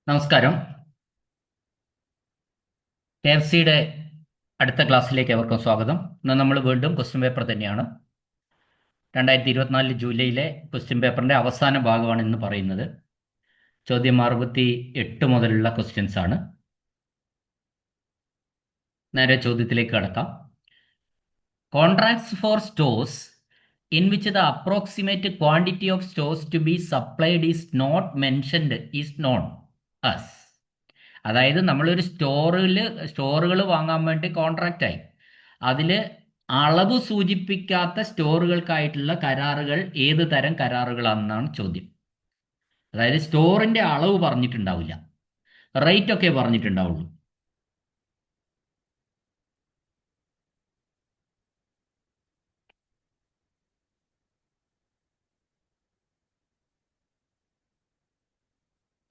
നമസ്കാരം. K F സിയുടെ അടുത്ത ക്ലാസ്സിലേക്ക് അവർക്കും സ്വാഗതം. ഇന്ന് നമ്മൾ വീണ്ടും ക്വസ്റ്റ്യൻ പേപ്പർ തന്നെയാണ്. 2024 ജൂലൈയിലെ ക്വസ്റ്റ്യൻ പേപ്പറിന്റെ അവസാന ഭാഗമാണ് ഇന്ന് പറയുന്നത്. ചോദ്യം 68 മുതലുള്ള ക്വസ്റ്റ്യൻസ് ആണ്. നേരെ ചോദ്യത്തിലേക്ക് കടക്കാം. Contracts for stores in which the approximate quantity of stores to be supplied is not mentioned is known as. അതായത് നമ്മളൊരു സ്റ്റോറുകൾ വാങ്ങാൻ വേണ്ടി കോൺട്രാക്റ്റ് ആയി, അതിൽ അളവ് സൂചിപ്പിക്കാത്ത സ്റ്റോറുകൾക്കായിട്ടുള്ള കരാറുകൾ ഏത് തരം കരാറുകളാണെന്നാണ് ചോദ്യം. അതായത് സ്റ്റോറിന്റെ അളവ് പറഞ്ഞിട്ടുണ്ടാവില്ല, റേറ്റ് ഒക്കെ പറഞ്ഞിട്ടുണ്ടാവുള്ളൂ.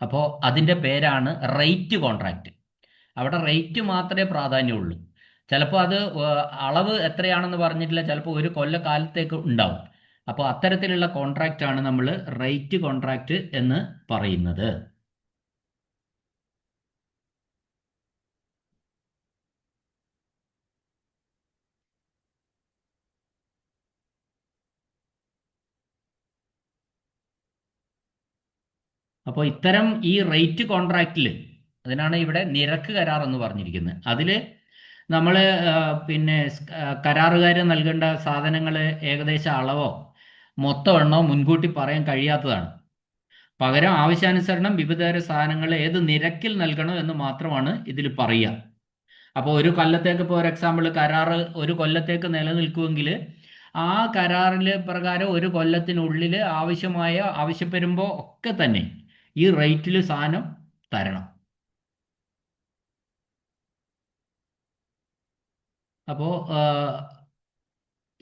അപ്പോൾ അതിൻ്റെ പേരാണ് റേറ്റ് കോൺട്രാക്റ്റ്. അവിടെ റേറ്റ് മാത്രമേ പ്രാധാന്യമുള്ളൂ. ചിലപ്പോൾ അത് അളവ് എത്രയാണെന്ന് പറഞ്ഞിട്ടില്ല, ചിലപ്പോൾ ഒരു കൊല്ലക്കാലത്തേക്ക് ഉണ്ടാവും. അപ്പോൾ അത്തരത്തിലുള്ള കോൺട്രാക്റ്റ് ആണ് നമ്മൾ റേറ്റ് കോൺട്രാക്റ്റ് എന്ന് പറയുന്നത്. അപ്പോൾ ഇത്തരം ഈ റേറ്റ് കോൺട്രാക്റ്റിൽ, അതിനാണ് ഇവിടെ നിരക്ക് കരാർ എന്ന് പറഞ്ഞിരിക്കുന്നത്. അതിൽ നമ്മൾ പിന്നെ കരാറുകാർ നൽകേണ്ട സാധനങ്ങൾ ഏകദേശ അളവോ മൊത്തം എണ്ണോ മുൻകൂട്ടി പറയാൻ കഴിയാത്തതാണ്. പകരം ആവശ്യാനുസരണം വിവിധതര സാധനങ്ങൾ ഏത് നിരക്കിൽ നൽകണം എന്ന് മാത്രമാണ് ഇതിൽ പറയുക. അപ്പോൾ ഒരു കൊല്ലത്തേക്ക്, ഇപ്പോൾ ഒരു എക്സാമ്പിൾ, കരാറ് ഒരു കൊല്ലത്തേക്ക് നിലനിൽക്കുമെങ്കിൽ ആ കരാറിൽ പ്രകാരം ഒരു കൊല്ലത്തിനുള്ളിൽ ആവശ്യപ്പെടുമ്പോൾ ഒക്കെ തന്നെ ഈ റേറ്റിൽ സാധനം തരണം. അപ്പോൾ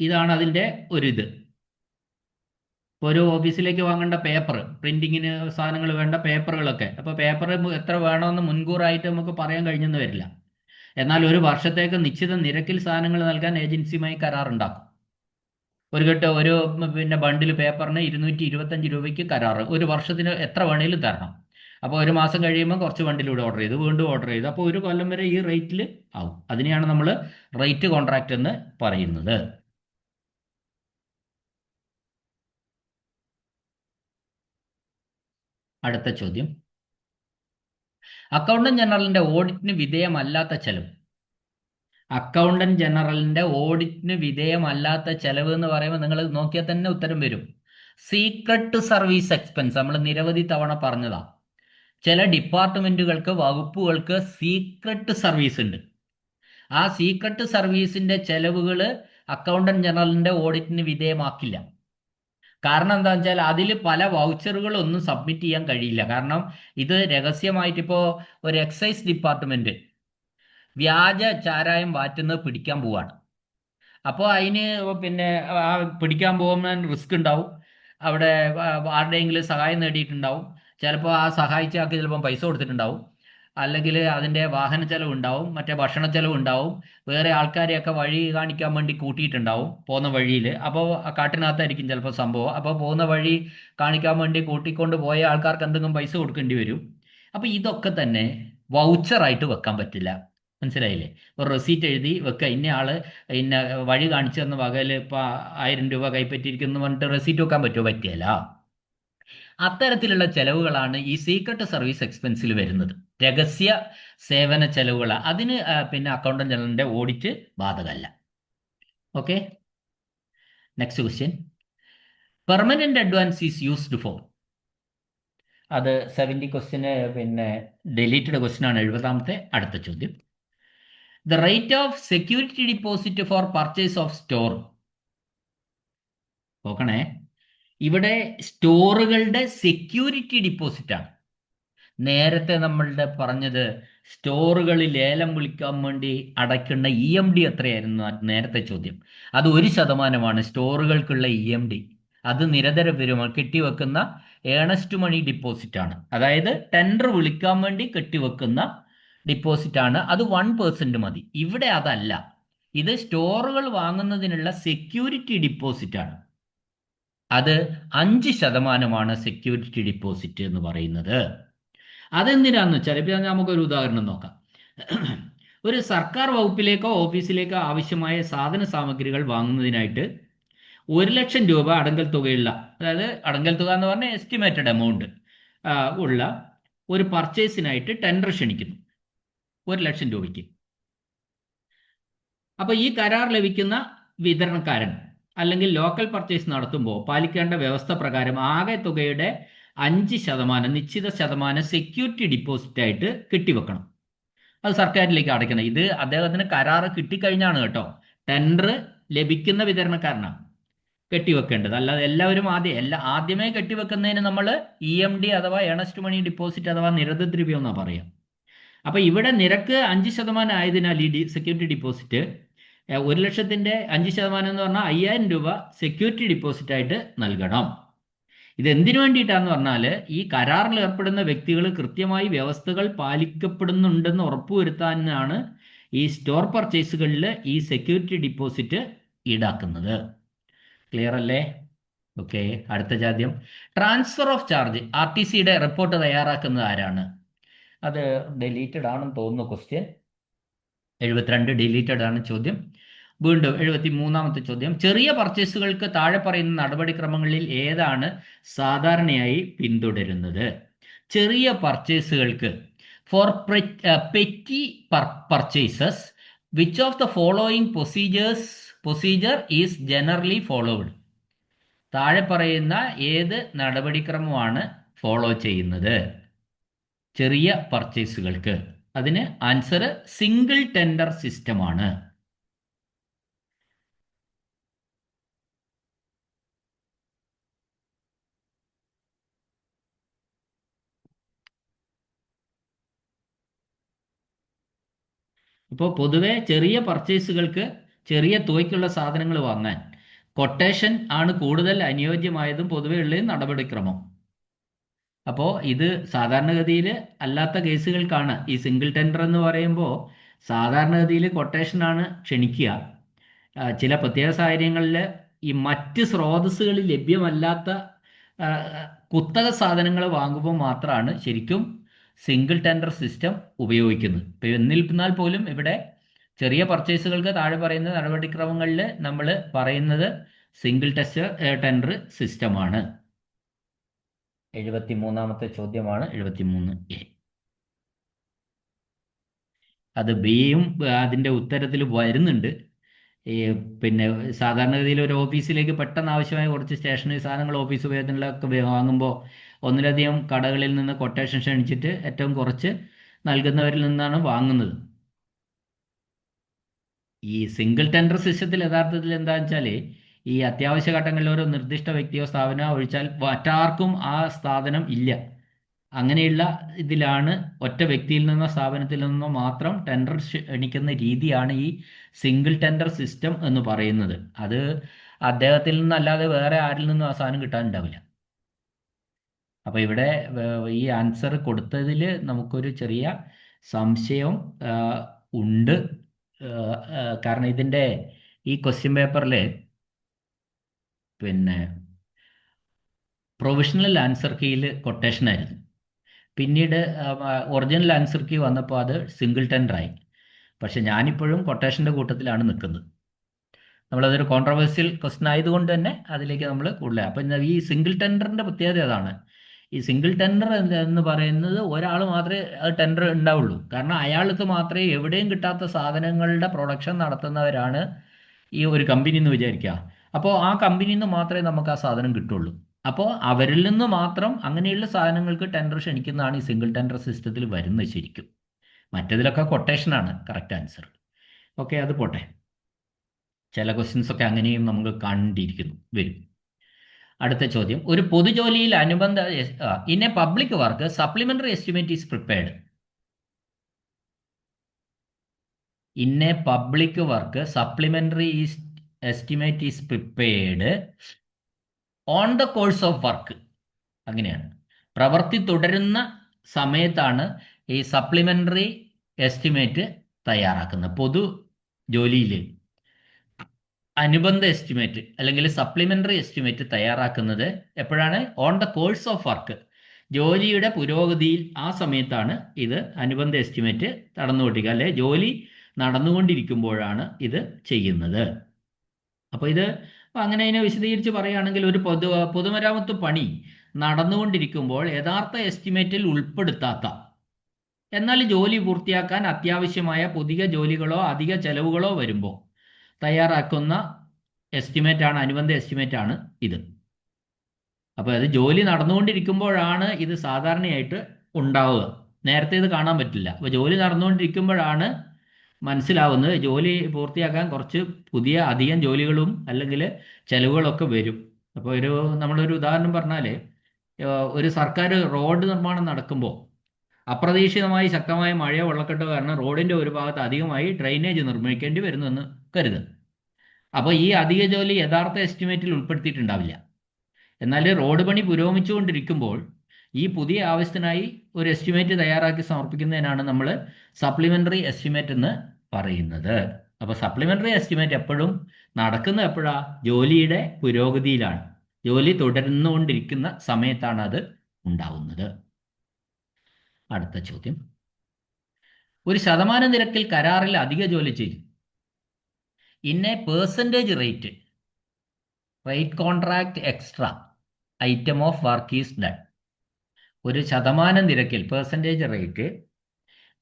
ഇതാണ് അതിൻ്റെ ഒരിത്. ഇപ്പോൾ ഒരു ഓഫീസിലേക്ക് വാങ്ങേണ്ട പേപ്പർ, പ്രിന്റിങ്ങിന് സാധനങ്ങൾ വേണ്ട പേപ്പറുകളൊക്കെ, അപ്പോൾ പേപ്പർ എത്ര വേണമെന്ന് മുൻകൂറായിട്ട് നമുക്ക് പറയാൻ കഴിഞ്ഞെന്ന് വരില്ല. എന്നാൽ ഒരു വർഷത്തേക്ക് നിശ്ചിത നിരക്കിൽ സാധനങ്ങൾ നൽകാൻ ഏജൻസിയുമായി കരാറുണ്ടാക്കും. പിന്നെ ബണ്ടിൽ പേപ്പറിന് 225 രൂപയ്ക്ക് കരാറ്, ഒരു വർഷത്തിന് എത്ര വേണേലും തരണം. അപ്പോൾ ഒരു മാസം കഴിയുമ്പോൾ കുറച്ച് ബണ്ടിലൂടെ ഓർഡർ ചെയ്തു, വീണ്ടും ഓർഡർ ചെയ്തു, അപ്പോൾ ഒരു കൊല്ലം വരെ ഈ റേറ്റിൽ ആവും. അതിനെയാണ് നമ്മൾ റേറ്റ് കോൺട്രാക്റ്റ് എന്ന് പറയുന്നത്. അടുത്ത ചോദ്യം, അക്കൗണ്ടന്റ് ജനറലിന്റെ ഓഡിറ്റിന് വിധേയമല്ലാത്ത ചെലവ്. അക്കൗണ്ടന്റ് ജനറലിന്റെ ഓഡിറ്റിന് വിധേയമല്ലാത്ത ചെലവ് എന്ന് പറയുമ്പോൾ നിങ്ങൾ നോക്കിയാൽ തന്നെ ഉത്തരം വരും. Secret service expense. നമ്മൾ നിരവധി തവണ പറഞ്ഞതാ. ചില ഡിപ്പാർട്ട്മെന്റുകൾക്ക്, വകുപ്പുകൾക്ക് സീക്രട്ട് സർവീസ് ഉണ്ട്. ആ സീക്രട്ട് സർവീസിന്റെ ചെലവുകൾ അക്കൗണ്ടന്റ് ജനറലിന്റെ ഓഡിറ്റിന് വിധേയമാക്കില്ല. കാരണം എന്താണെന്ന് വെച്ചാൽ അതിൽ പല വൗച്ചറുകളൊന്നും സബ്മിറ്റ് ചെയ്യാൻ കഴിയില്ല. കാരണം ഇത് രഹസ്യമായിട്ട്, ഇപ്പോൾ ഒരു എക്സൈസ് ഡിപ്പാർട്ട്മെന്റ് വ്യാജ ചാരായം വാറ്റുന്നത് പിടിക്കാൻ പോവാണ്. അപ്പോൾ അതിന് പിന്നെ ആ പിടിക്കാൻ പോകുമ്പോൾ റിസ്ക് ഉണ്ടാവും. അവിടെ ആരുടെയെങ്കിലും സഹായം നേടിയിട്ടുണ്ടാവും. ചിലപ്പോൾ ആ സഹായിച്ച ആൾക്ക് ചിലപ്പോൾ പൈസ കൊടുത്തിട്ടുണ്ടാവും. അല്ലെങ്കിൽ അതിൻ്റെ വാഹന ചെലവ് ഉണ്ടാവും, മറ്റേ ഭക്ഷണ ചെലവ് ഉണ്ടാവും, വേറെ ആൾക്കാരെയൊക്കെ വഴി കാണിക്കാൻ വേണ്ടി കൂട്ടിയിട്ടുണ്ടാവും പോകുന്ന വഴിയിൽ. അപ്പോൾ കാട്ടിനകത്തായിരിക്കും ചിലപ്പോൾ സംഭവം. അപ്പോൾ പോകുന്ന വഴി കാണിക്കാൻ വേണ്ടി കൂട്ടിക്കൊണ്ട് പോയ ആൾക്കാർക്ക് എന്തെങ്കിലും പൈസ കൊടുക്കേണ്ടി വരും. അപ്പോൾ ഇതൊക്കെ തന്നെ വൗച്ചറായിട്ട് വെക്കാൻ പറ്റില്ല. മനസ്സിലായില്ലേ? ഒരു റെസീറ്റ് എഴുതി വെക്കുക, ഇന്ന ആള് ഇന്ന വഴി കാണിച്ചു തന്ന വകയിൽ ഇപ്പം 1000 രൂപ കൈപ്പറ്റിയിരിക്കുന്നു പറഞ്ഞിട്ട് റെസീറ്റ് വെക്കാൻ പറ്റുമോ? പറ്റിയല്ല. അത്തരത്തിലുള്ള ചെലവുകളാണ് ഈ സീക്രട്ട് സർവീസ് എക്സ്പെൻസിൽ വരുന്നത്. രഹസ്യ സേവന ചെലവുകൾ. അതിന് പിന്നെ അക്കൗണ്ടന്റ് ജനറലിന്റെ ഓഡിറ്റ് ബാധകമല്ല. Okay, next question, permanent advance is used for. അത് 70 ക്വസ്റ്റ്യന് പിന്നെ ഡിലീറ്റഡ് ക്വസ്റ്റ്യൻ ആണ്, 70ാമത്തെ. അടുത്ത ചോദ്യം, the rate of security deposit four purchase of store. നോക്കണേ, ഇവിടെ സ്റ്റോറുകളുടെ സെക്യൂരിറ്റി ഡിപ്പോസിറ്റ് ആണ്. നേരത്തെ നമ്മളുടെ പറഞ്ഞത് സ്റ്റോറുകളിൽ ലേലം വിളിക്കാൻ വേണ്ടി അടയ്ക്കുന്ന EMD എത്രയായിരുന്നു നേരത്തെ ചോദ്യം. അത് 1% സ്റ്റോറുകൾക്കുള്ള EMD. അത് നിരന്തര വരുമാനം കെട്ടിവെക്കുന്ന ഏണസ്റ്റ് മണി ഡിപ്പോസിറ്റ് ആണ്. അതായത് ടെൻഡർ വിളിക്കാൻ വേണ്ടി കെട്ടിവെക്കുന്ന ഡിപ്പോസിറ്റ് ആണ്. അത് 1% മതി. ഇവിടെ അതല്ല, ഇത് സ്റ്റോറുകൾ വാങ്ങുന്നതിനുള്ള സെക്യൂരിറ്റി ഡിപ്പോസിറ്റ് ആണ്. അത് 5% സെക്യൂരിറ്റി ഡിപ്പോസിറ്റ് എന്ന് പറയുന്നത്. അതെന്തിനാന്ന് വെച്ചാൽ ഇപ്പം നമുക്കൊരു ഉദാഹരണം നോക്കാം. ഒരു സർക്കാർ വകുപ്പിലേക്കോ ഓഫീസിലേക്കോ ആവശ്യമായ സാധന സാമഗ്രികൾ വാങ്ങുന്നതിനായിട്ട് 1,00,000 രൂപ അടങ്കൽ തുകയുള്ള, അതായത് അടങ്കൽ തുക എന്ന് പറഞ്ഞാൽ എസ്റ്റിമേറ്റഡ് എമൗണ്ട് ഉള്ള ഒരു പർച്ചേസിനായിട്ട് ടെൻഡർ ക്ഷണിക്കുന്നു 1,00,000 രൂപയ്ക്ക്. അപ്പോൾ ഈ കരാർ ലഭിക്കുന്ന വിതരണക്കാരൻ അല്ലെങ്കിൽ ലോക്കൽ പർച്ചേസ് നടത്തുമ്പോൾ പാലിക്കേണ്ട വ്യവസ്ഥ പ്രകാരം ആകെ തുകയുടെ 5% നിശ്ചിത ശതമാനം സെക്യൂരിറ്റി ഡിപ്പോസിറ്റ് ആയിട്ട് കെട്ടിവെക്കണം. അത് സർക്കാരിലേക്ക് അടയ്ക്കണം. ഇത് അദ്ദേഹത്തിന് കരാറ് കിട്ടിക്കഴിഞ്ഞാണ് കേട്ടോ. ടെൻഡർ ലഭിക്കുന്ന വിതരണക്കാരനാണ് കെട്ടിവെക്കേണ്ടത്. അല്ലാതെ എല്ലാവരും ആദ്യമേ കെട്ടിവെക്കുന്നതിന് നമ്മൾ EMD അഥവാ ഏണസ്റ്റ് മണി ഡിപ്പോസിറ്റ് അഥവാ നിരത ദ്രവ്യം എന്നാണ് പറയുക. അപ്പോൾ ഇവിടെ നിരക്ക് 5% ആയതിനാൽ ഈ സെക്യൂരിറ്റി ഡിപ്പോസിറ്റ് 1,00,000-ന്റെ 5% എന്ന് പറഞ്ഞാൽ 5,000 രൂപ സെക്യൂരിറ്റി ഡിപ്പോസിറ്റ് ആയിട്ട് നൽകണം. ഇതെന്തിനു വേണ്ടിയിട്ടാന്ന് പറഞ്ഞാൽ ഈ കരാറിൽ ഏർപ്പെടുന്ന വ്യക്തികൾ കൃത്യമായി വ്യവസ്ഥകൾ പാലിക്കപ്പെടുന്നുണ്ടെന്ന് ഉറപ്പുവരുത്താനാണ് ഈ സ്റ്റോർ പർച്ചേസുകളിൽ ഈ സെക്യൂരിറ്റി ഡിപ്പോസിറ്റ് ഈടാക്കുന്നത്. ക്ലിയർ അല്ലേ? ഓക്കെ. അടുത്ത ചോദ്യം, ട്രാൻസ്ഫർ ഓഫ് ചാർജ് RTCയുടെ റിപ്പോർട്ട് തയ്യാറാക്കുന്നത് ആരാണ്? അത് ഡിലീറ്റഡ് ആണെന്ന് തോന്നുന്നു. ക്വസ്റ്റ്യൻ 72 ഡിലീറ്റഡ് ആണ് ചോദ്യം. വീണ്ടും 73ാമത്തെ ചോദ്യം, ചെറിയ പർച്ചേസുകൾക്ക് താഴെ പറയുന്ന നടപടിക്രമങ്ങളിൽ ഏതാണ് സാധാരണയായി പിന്തുടരുന്നത്? ചെറിയ പർച്ചേസുകൾക്ക് for petty purchases which of the following procedure is generally followed? താഴെ പറയുന്ന ഏത് നടപടിക്രമമാണ് ഫോളോ ചെയ്യുന്നത് ചെറിയ പർച്ചേസുകൾക്ക്? അതിന് ആൻസർ സിംഗിൾ ടെൻഡർ സിസ്റ്റമാണ്. ഇപ്പോൾ പൊതുവെ ചെറിയ പർച്ചേസുകൾക്ക് ചെറിയ തുകയ്ക്കുള്ള സാധനങ്ങൾ വാങ്ങാൻ കൊട്ടേഷൻ ആണ് കൂടുതൽ അനുയോജ്യമായതും പൊതുവെ ഉള്ളതും നടപടിക്രമം. അപ്പോൾ ഇത് സാധാരണഗതിയിൽ അല്ലാത്ത കേസുകൾക്കാണ് ഈ സിംഗിൾ ടെൻഡർ എന്ന് പറയുമ്പോൾ സാധാരണഗതിയിൽ കൊട്ടേഷനാണ് ക്ഷണിക്കുക. ചില പ്രത്യേക സാഹചര്യങ്ങളിൽ ഈ മറ്റ് സ്രോതസ്സുകളിൽ ലഭ്യമല്ലാത്ത കുത്തക സാധനങ്ങൾ വാങ്ങുമ്പോൾ മാത്രമാണ് ശരിക്കും സിംഗിൾ ടെൻഡർ സിസ്റ്റം ഉപയോഗിക്കുന്നത്. ഇപ്പോൾ എന്നിരുന്നാൽ പോലും ഇവിടെ ചെറിയ പർച്ചേസുകൾക്ക് താഴെ പറയുന്ന നടപടിക്രമങ്ങളിൽ നമ്മൾ പറയുന്നത് സിംഗിൾ ടെൻഡർ സിസ്റ്റമാണ്. 73ാമത്തെ ചോദ്യമാണ് 73A. അത് ബിയും അതിൻ്റെ ഉത്തരത്തിൽ വരുന്നുണ്ട്. പിന്നെ സാധാരണഗതിയിൽ ഒരു ഓഫീസിലേക്ക് പെട്ടെന്ന് ആവശ്യമായ കുറച്ച് സ്റ്റേഷനറി സാധനങ്ങൾ ഓഫീസ് ഉപയോഗത്തിലൊക്കെ വാങ്ങുമ്പോൾ ഒന്നിലധികം കടകളിൽ നിന്ന് കൊട്ടേഷൻ ക്ഷണിച്ചിട്ട് ഏറ്റവും കുറച്ച് നൽകുന്നവരിൽ നിന്നാണ് വാങ്ങുന്നത്. ഈ സിംഗിൾ ടെൻഡർ സിസ്റ്റത്തിൽ യഥാർത്ഥത്തിൽ എന്താണെന്ന് വെച്ചാൽ ഈ അത്യാവശ്യ ഘട്ടങ്ങളിൽ ഒരു നിർദ്ദിഷ്ട വ്യക്തിയോ സ്ഥാപനമോ ഒഴിച്ചാൽ മറ്റാർക്കും ആ സ്ഥാപനം ഇല്ല. അങ്ങനെയുള്ള ഇതിലാണ് ഒറ്റ വ്യക്തിയിൽ നിന്നോ സ്ഥാപനത്തിൽ നിന്നോ മാത്രം ടെൻഡർ ക്ഷണിക്കുന്ന രീതിയാണ് ഈ സിംഗിൾ ടെൻഡർ സിസ്റ്റം എന്ന് പറയുന്നത്. അത് അദ്ദേഹത്തിൽ നിന്നല്ലാതെ വേറെ ആരിൽ നിന്നും ആ സാധനം കിട്ടാനുണ്ടാവില്ല. അപ്പോൾ ഇവിടെ ഈ ആൻസർ കൊടുത്തതിൽ നമുക്കൊരു ചെറിയ സംശയം ഉണ്ട്. കാരണം ഇതിൻ്റെ ഈ ക്വസ്റ്റ്യൻ പേപ്പറിൽ പിന്നെ പ്രൊവിഷണൽ ആൻസർ കീയിൽ കൊട്ടേഷൻ ആയിരുന്നു. പിന്നീട് ഒറിജിനൽ ആൻസർ കീ വന്നപ്പോൾ അത് സിംഗിൾ ടെൻഡറായി. പക്ഷെ ഞാനിപ്പോഴും കൊട്ടേഷൻ്റെ കൂട്ടത്തിലാണ് നിൽക്കുന്നത്. നമ്മളതൊരു കോൺട്രവേഴ്സ്യൽ ക്വസ്റ്റ്യൻ ആയതുകൊണ്ട് തന്നെ അതിലേക്ക് നമ്മൾ കൂടുതൽ. അപ്പം ഈ സിംഗിൾ ടെൻഡറിൻ്റെ പ്രത്യേകത അതാണ്. ഈ സിംഗിൾ ടെൻഡർ എന്ന് പറയുന്നത് ഒരാൾ മാത്രമേ ടെൻഡർ ഉണ്ടാവുള്ളൂ. കാരണം അയാൾക്ക് മാത്രമേ എവിടെയും കിട്ടാത്ത സാധനങ്ങളുടെ പ്രൊഡക്ഷൻ നടത്തുന്നവരാണ് ഈ ഒരു കമ്പനി എന്ന് വിചാരിക്കുക. അപ്പോൾ ആ കമ്പനിയിൽ നിന്ന് മാത്രമേ നമുക്ക് ആ സാധനം കിട്ടുള്ളൂ. അപ്പോൾ അവരിൽ നിന്ന് മാത്രം അങ്ങനെയുള്ള സാധനങ്ങൾക്ക് ടെൻഡർ ക്ഷണിക്കുന്നതാണ് ഈ സിംഗിൾ ടെൻഡർ സിസ്റ്റത്തിൽ വരുന്നത് ശരിക്കും. മറ്റേതിലൊക്കെ കൊട്ടേഷനാണ് കറക്റ്റ് ആൻസർ. ഓക്കെ, അത് പോട്ടെ. ചില ക്വസ്റ്റ്യൻസൊക്കെ അങ്ങനെയും നമുക്ക് കണ്ടിരിക്കുന്നു വരും. അടുത്ത ചോദ്യം, ഒരു പൊതുജോലിയിൽ അനുബന്ധ in A public work supplementary estimate is prepared. In A public work supplementary estimate is prepared on the course of work. അങ്ങനെയാണ്, പ്രവൃത്തി തുടരുന്ന സമയത്താണ് ഈ സപ്ലിമെന്ററി എസ്റ്റിമേറ്റ് തയ്യാറാക്കുന്നത്. പൊതു ജോലിയിൽ അനുബന്ധ എസ്റ്റിമേറ്റ് അല്ലെങ്കിൽ സപ്ലിമെന്ററി എസ്റ്റിമേറ്റ് തയ്യാറാക്കുന്നത് എപ്പോഴാണ്? On the course of work. ജോലിയുടെ പുരോഗതിയിൽ ആ സമയത്താണ് ഇത് അനുബന്ധ എസ്റ്റിമേറ്റ് നടന്നുകൊണ്ടിരിക്കുക, അല്ലെ ജോലി നടന്നുകൊണ്ടിരിക്കുമ്പോഴാണ് ഇത് ചെയ്യുന്നത്. അപ്പോൾ ഇത് അങ്ങനെ അതിനെ വിശദീകരിച്ച് പറയുകയാണെങ്കിൽ ഒരു പൊതുമരാമത്ത് പണി നടന്നുകൊണ്ടിരിക്കുമ്പോൾ യഥാർത്ഥ എസ്റ്റിമേറ്റിൽ ഉൾപ്പെടുത്താത്ത എന്നാൽ ജോലി പൂർത്തിയാക്കാൻ അത്യാവശ്യമായ പുതിയ ജോലികളോ അധിക ചെലവുകളോ വരുമ്പോൾ തയ്യാറാക്കുന്ന എസ്റ്റിമേറ്റാണ്, അനുബന്ധ എസ്റ്റിമേറ്റാണ് ഇത്. അപ്പോൾ അത് ജോലി നടന്നുകൊണ്ടിരിക്കുമ്പോഴാണ് ഇത് സാധാരണയായിട്ട് ഉണ്ടാവുക. നേരത്തെ ഇത് കാണാൻ പറ്റില്ല. അപ്പോൾ ജോലി നടന്നുകൊണ്ടിരിക്കുമ്പോഴാണ് മനസ്സിലാവുന്നത് ജോലി പൂർത്തിയാക്കാൻ കുറച്ച് പുതിയ അധികം ജോലികളും അല്ലെങ്കിൽ ചെലവുകളൊക്കെ വരും. അപ്പോൾ നമ്മളൊരു ഉദാഹരണം പറഞ്ഞാൽ, ഒരു സർക്കാർ റോഡ് നിർമ്മാണം നടക്കുമ്പോൾ അപ്രതീക്ഷിതമായി ശക്തമായ മഴയോ വെള്ളക്കെട്ടോ കാരണം റോഡിൻ്റെ ഒരു ഭാഗത്ത് അധികമായി ഡ്രെയിനേജ് നിർമ്മിക്കേണ്ടി വരുന്നെന്ന് കരുതുക. അപ്പോൾ ഈ അധിക ജോലി യഥാർത്ഥ എസ്റ്റിമേറ്റിൽ ഉൾപ്പെടുത്തിയിട്ടുണ്ടാവില്ല. എന്നാൽ റോഡ് പണി പുരോഗമിച്ചുകൊണ്ടിരിക്കുമ്പോൾ ഈ പുതിയ ആവശ്യത്തിനായി ഒരു എസ്റ്റിമേറ്റ് തയ്യാറാക്കി സമർപ്പിക്കുന്നതിനാണ് നമ്മൾ സപ്ലിമെൻ്ററി എസ്റ്റിമേറ്റ് എന്ന് പറയുന്നത്. അപ്പോൾ സപ്ലിമെൻ്ററി എസ്റ്റിമേറ്റ് എപ്പോഴും നടക്കുന്നത് എപ്പോഴാണ്? ജോലിയുടെ പുരോഗതിയിലാണ്, ജോലി തുടർന്നുകൊണ്ടിരിക്കുന്ന സമയത്താണ് അത് ഉണ്ടാവുന്നത്. അടുത്ത ചോദ്യം, ഒരു ശതമാന നിരക്കിൽ കരാറിൽ അധിക ജോലി ചെയ്തു in A percentage rate contract extra item of work is done. ഒരു ശതമാന നിരക്കിൽ percentage rate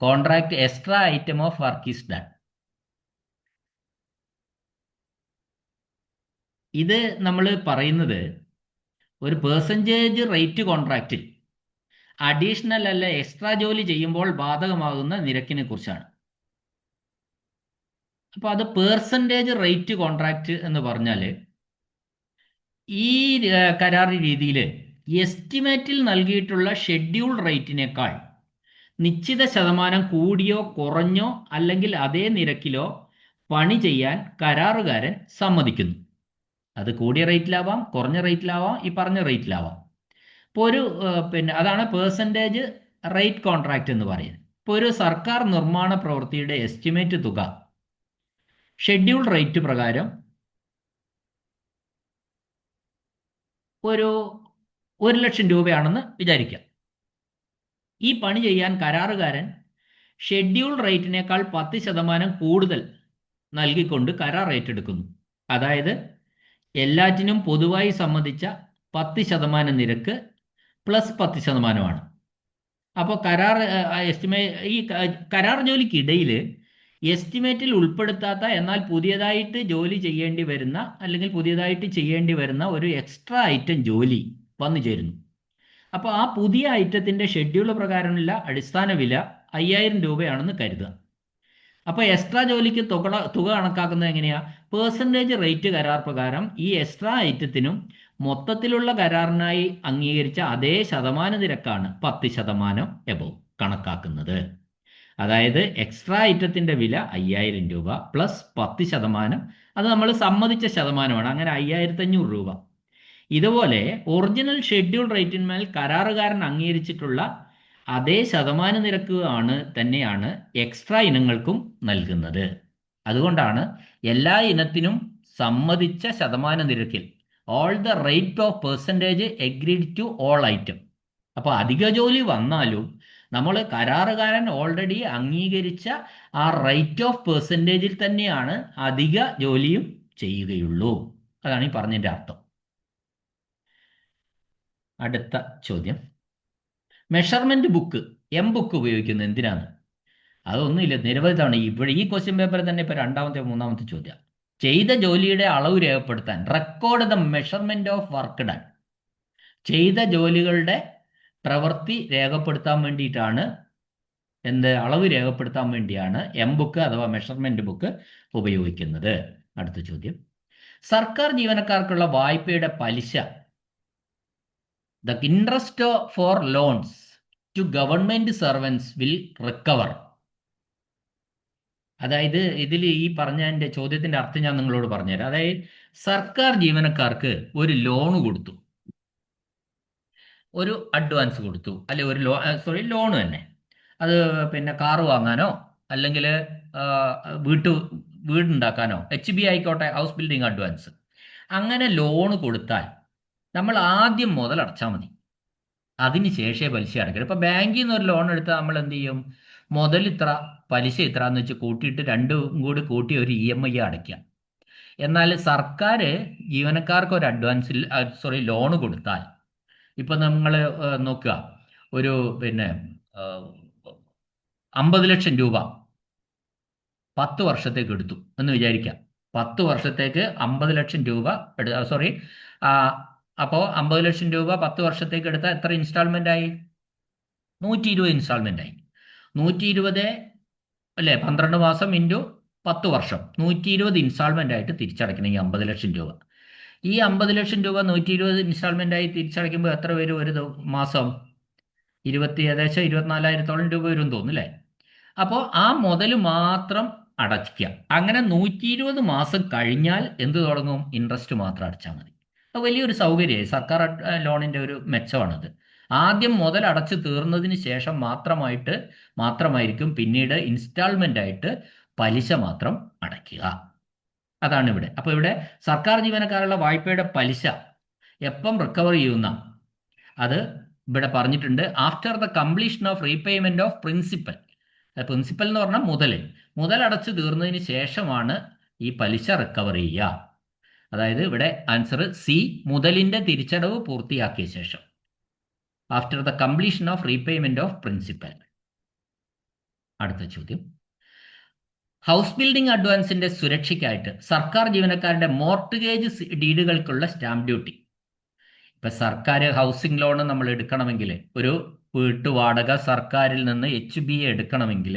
contract extra item of work is done. ഇത് നമ്മൾ പറയുന്നത് ഒരു പെർസെൻറ്റേജ് റേറ്റ് കോൺട്രാക്റ്റിൽ അഡീഷണൽ അല്ല എക്സ്ട്രാ ജോലി ചെയ്യുമ്പോൾ ബാധകമാകുന്ന നിരക്കിനെ കുറിച്ചാണ്. അപ്പോൾ അത് പെർസെൻറ്റേജ് റേറ്റ് കോൺട്രാക്റ്റ് എന്ന് പറഞ്ഞാൽ ഈ കരാർ രീതിയിൽ എസ്റ്റിമേറ്റിൽ നൽകിയിട്ടുള്ള ഷെഡ്യൂൾ റേറ്റിനേക്കാൾ നിശ്ചിത ശതമാനം കൂടിയോ കുറഞ്ഞോ അല്ലെങ്കിൽ അതേ നിരക്കിലോ പണി ചെയ്യാൻ കരാറുകാരൻ സമ്മതിക്കുന്നു. അത് കൂടിയ റേറ്റിലാവാം, കുറഞ്ഞ റേറ്റിലാവാം, ഈ പറഞ്ഞ റേറ്റിലാവാം. ഇപ്പോൾ അതാണ് പെർസെൻറ്റേജ് റേറ്റ് കോൺട്രാക്റ്റ് എന്ന് പറയുന്നത്. ഇപ്പോൾ ഒരു സർക്കാർ നിർമ്മാണ പ്രവൃത്തിയുടെ എസ്റ്റിമേറ്റ് തുക ഷെഡ്യൂൾ റേറ്റ് പ്രകാരം ഒരു 1,00,000 രൂപയാണെന്ന് വിചാരിക്കാം. ഈ പണി ചെയ്യാൻ കരാറുകാരൻ ഷെഡ്യൂൾ റേറ്റിനേക്കാൾ 10% കൂടുതൽ നൽകിക്കൊണ്ട് കരാർ ഏറ്റെടുക്കുന്നു. അതായത് എല്ലാറ്റിനും പൊതുവായി സമ്മതിച്ച 10% നിരക്ക് പ്ലസ് 10%. അപ്പോൾ ഈ കരാർ ജോലിക്കിടയിൽ എസ്റ്റിമേറ്റിൽ ഉൾപ്പെടുത്താത്ത എന്നാൽ പുതിയതായിട്ട് ജോലി ചെയ്യേണ്ടി വരുന്ന അല്ലെങ്കിൽ പുതിയതായിട്ട് ചെയ്യേണ്ടി വരുന്ന ഒരു എക്സ്ട്രാ ഐറ്റം ജോലി വന്നു ചേരുന്നു. അപ്പോൾ ആ പുതിയ ഐറ്റത്തിൻ്റെ ഷെഡ്യൂൾ പ്രകാരമുള്ള അടിസ്ഥാന വില 5,000 രൂപയാണെന്ന് കരുതുക. അപ്പോൾ എക്സ്ട്രാ ജോലിക്ക് തുക കണക്കാക്കുന്നത് എങ്ങനെയാണ്? പെർസെൻറ്റേജ് റേറ്റ് കരാർ പ്രകാരം ഈ എക്സ്ട്രാ ഐറ്റത്തിനും മൊത്തത്തിലുള്ള കരാറിനായി അംഗീകരിച്ച അതേ ശതമാന നിരക്കാണ് 10% എബോവ് കണക്കാക്കുന്നത്. അതായത് എക്സ്ട്രാ ഐറ്റത്തിൻ്റെ വില 5,000 രൂപ പ്ലസ് 10%, അത് നമ്മൾ സമ്മതിച്ച ശതമാനമാണ്, അങ്ങനെ 5,500 രൂപ. ഇതുപോലെ ഒറിജിനൽ ഷെഡ്യൂൾ റേറ്റിന്മേൽ കരാറുകാരൻ അംഗീകരിച്ചിട്ടുള്ള അതേ ശതമാന നിരക്ക് തന്നെയാണ് എക്സ്ട്രാ ഇനങ്ങൾക്കും നൽകുന്നത്. അതുകൊണ്ടാണ് എല്ലാ ഇനത്തിനും സമ്മതിച്ച ശതമാന നിരക്കിൽ all the rate of percentage agreed to all item. അപ്പോൾ അധിക ജോലി വന്നാലും നമ്മൾ കരാറുകാരൻ ഓൾറെഡി അംഗീകരിച്ച ആ റേറ്റ് ഓഫ് പെർസെൻറ്റേജിൽ തന്നെയാണ് അധിക ജോലിയും ചെയ്യുകയുള്ളൂ. അതാണ് ഈ പറഞ്ഞതിൻ്റെ അർത്ഥം. അടുത്ത ചോദ്യം, മെഷർമെന്റ് ബുക്ക് ബുക്ക് ഉപയോഗിക്കുന്നത് എന്തിനാണ്? അതൊന്നുമില്ല, നിരവധി തവണ ഇവിടെ ഈ ക്വസ്റ്റ്യൻ പേപ്പറിൽ തന്നെ ഇപ്പോൾ 2ാമത്തെ 3ാമത്തെ ചോദ്യം. ചെയ്ത ജോലിയുടെ അളവ് രേഖപ്പെടുത്താൻ, record the measurement of work done. ചെയ്ത ജോലികളുടെ പ്രവൃത്തി രേഖപ്പെടുത്താൻ വേണ്ടിയിട്ടാണ്, അളവ് രേഖപ്പെടുത്താൻ വേണ്ടിയാണ് ബുക്ക് അഥവാ മെഷർമെന്റ് ബുക്ക് ഉപയോഗിക്കുന്നത്. അടുത്ത ചോദ്യം, സർക്കാർ ജീവനക്കാർക്കുള്ള വായ്പയുടെ പലിശ, the interest for loans to government servants will recover. അതായത് ഇതിൽ ഈ പറഞ്ഞതിൻ്റെ ചോദ്യത്തിൻ്റെ അർത്ഥം ഞാൻ നിങ്ങളോട് പറഞ്ഞുതരാം. അതായത് സർക്കാർ ജീവനക്കാർക്ക് ഒരു ലോൺ കൊടുത്തു, ഒരു അഡ്വാൻസ് കൊടുത്തു, അല്ലെ ഒരു ലോൺ തന്നെ. അത് കാറ് വാങ്ങാനോ അല്ലെങ്കിൽ വീടുണ്ടാക്കാനോ, HB ആയിക്കോട്ടെ, ഹൗസ് ബിൽഡിംഗ് അഡ്വാൻസ്. അങ്ങനെ ലോൺ കൊടുത്താൽ നമ്മൾ ആദ്യം മുതൽ അടച്ചാൽ മതി. അതിന് ശേഷമേ പലിശ അടയ്ക്കണം. ഇപ്പം ബാങ്കിൽ നിന്ന് ഒരു ലോൺ എടുത്താൽ നമ്മൾ എന്ത് ചെയ്യും? മുതൽ ഇത്ര, പലിശ ഇത്ര എന്ന് വെച്ച് കൂട്ടിയിട്ട് രണ്ടും കൂടി കൂട്ടി ഒരു EMI അടയ്ക്കാം. എന്നാൽ സർക്കാർ ജീവനക്കാർക്ക് ഒരു അഡ്വാൻസിൽ ലോൺ കൊടുത്താൽ, ഇപ്പം നമ്മൾ നോക്കുക, ഒരു പിന്നെ 50 ലക്ഷം രൂപ 10 വർഷത്തേക്ക് എടുത്തു എന്ന് വിചാരിക്കാം. 10 വർഷത്തേക്ക് 50 ലക്ഷം രൂപ അപ്പോൾ 50 ലക്ഷം രൂപ 10 വർഷത്തേക്ക് എടുത്താൽ എത്ര ഇൻസ്റ്റാൾമെന്റ് ആയി? 120 ഇൻസ്റ്റാൾമെന്റ് ആയി. 120 അല്ലേ, 12 മാസം ഇൻറ്റു 10 വർഷം, 120 ഇൻസ്റ്റാൾമെന്റ് ആയിട്ട് തിരിച്ചടയ്ക്കണം ഈ 50 ലക്ഷം രൂപ. ഈ 50 ലക്ഷം രൂപ 120 ഇൻസ്റ്റാൾമെന്റ് ആയി തിരിച്ചടയ്ക്കുമ്പോൾ എത്ര വരും ഒരു മാസം? ഏകദേശം 24,000-ഓളം രൂപ വരും തോന്നുന്നു അല്ലേ? അപ്പോൾ ആ മുതൽ മാത്രം അടയ്ക്കുക. അങ്ങനെ 120 മാസം കഴിഞ്ഞാൽ എന്ത് തുടങ്ങും? ഇൻട്രസ്റ്റ് മാത്രം അടച്ചാൽ മതി. അത് വലിയൊരു സൗകര്യമായി, സർക്കാർ ലോണിൻ്റെ ഒരു മെച്ചമാണത്. ആദ്യം മുതൽ അടച്ചു തീർന്നതിന് ശേഷം മാത്രമായിരിക്കും പിന്നീട് ഇൻസ്റ്റാൾമെന്റ് ആയിട്ട് പലിശ മാത്രം അടയ്ക്കുക. അതാണ് ഇവിടെ. അപ്പോൾ ഇവിടെ സർക്കാർ ജീവനക്കാരുള്ള വായ്പയുടെ പലിശ എപ്പം റിക്കവർ ചെയ്യുന്ന, അത് ഇവിടെ പറഞ്ഞിട്ടുണ്ട്. After the completion of repayment of principal. Principal എന്ന് പറഞ്ഞാൽ മുതൽ അടച്ചു തീർന്നതിന് ശേഷമാണ് ഈ പലിശ റിക്കവർ ചെയ്യുക. അതായത് ഇവിടെ ആൻസർ സി, മുതലിന്റെ തിരിച്ചടവ് പൂർത്തിയാക്കിയ ശേഷം, after the completion of repayment of principal. അടുത്ത ചോദ്യം, ഹൗസ് ബിൽഡിംഗ് അഡ്വാൻസിന്റെ സുരക്ഷയ്ക്കായിട്ട് സർക്കാർ ജീവനക്കാരുടെ മോർട്ട്ഗേജ് ഡീഡുകൾക്കുള്ള സ്റ്റാമ്പ് ഡ്യൂട്ടി. ഇപ്പൊ സർക്കാർ ഹൗസിംഗ് ലോൺ നമ്മൾ എടുക്കണമെങ്കിൽ, ഒരു വീട്ടുവാടക സർക്കാരിൽ നിന്ന് HBA എടുക്കണമെങ്കിൽ